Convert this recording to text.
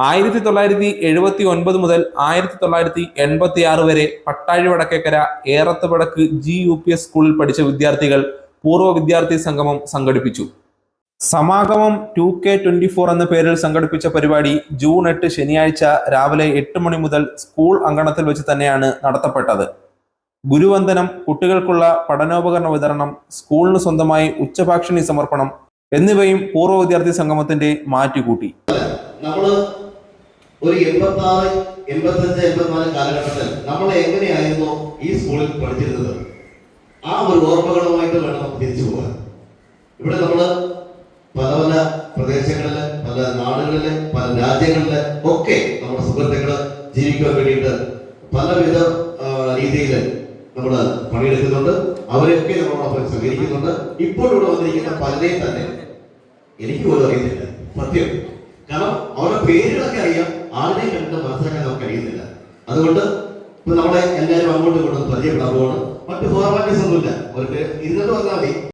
1979 മുതൽ 1986 വരെ പട്ടാഴി വടക്കേക്കര ഏറത്ത് വടക്ക് GUPS സ്കൂളിൽ പഠിച്ച വിദ്യാർത്ഥികൾ പൂർവ്വ വിദ്യാർത്ഥി സംഗമം സംഘടിപ്പിച്ചു. സമാഗമം 2K24 എന്ന പേരിൽ സംഘടിപ്പിച്ച പരിപാടി ജൂൺ 8 ശനിയാഴ്ച രാവിലെ 8 മണി മുതൽ സ്കൂൾ അങ്കണത്തിൽ വെച്ച് തന്നെയാണ് നടത്തപ്പെട്ടത്. ഗുരുവന്ദനം, കുട്ടികൾക്കുള്ള പഠനോപകരണ വിതരണം, സ്കൂളിന് സ്വന്തമായി ഉച്ചഭാഷിണി സമർപ്പണം എന്നിവയും പൂർവ്വ വിദ്യാർത്ഥി സംഗമത്തിന്റെ മാറ്റുകൂട്ടി. ഒരു 86, 85, 84 കാലഘട്ടത്തിൽ നമ്മൾ എങ്ങനെയായിരുന്നു ഈ സ്കൂളിൽ പഠിച്ചിരുന്നത്, ആ ഒരു ഓർമ്മകളുമായിട്ട് വേണം നമുക്ക് തിരിച്ചു പോകാൻ. ഇവിടെ നമ്മൾ പല പല പ്രദേശങ്ങളില്, പല നാടുകളില്, പല രാജ്യങ്ങളില് ഒക്കെ നമ്മുടെ സുഹൃത്തുക്കള് ജീവിക്കാൻ വേണ്ടിയിട്ട് പലവിധ രീതിയിൽ നമ്മൾ പണിയെടുക്കുന്നുണ്ട്. അവരൊക്കെ നമ്മളോടൊപ്പം സഹകരിക്കുന്നുണ്ട്. ഇപ്പോൾ ഇവിടെ വന്നിരിക്കുന്ന പലരെയും തന്നെ എനിക്ക് പോലും അറിയുന്നില്ല, സത്യം. കാരണം അവരുടെ പേരുകളൊക്കെ അറിയാം, ആരുടെയും കണ്ടിട്ട് മനസ്സിലാക്കാൻ നമുക്ക് കഴിയുന്നില്ല. അതുകൊണ്ട് ഇപ്പൊ നമ്മളെ എല്ലാവരും അങ്ങോട്ടും ഇങ്ങോട്ടും പരിചയപ്പെടാൻ പോവാണ്. മറ്റു ഫോർമാലിറ്റീസ് ഒന്നുമില്ല. ഒരു ഇരുന്നിട്ട് വന്നാൽ മതി.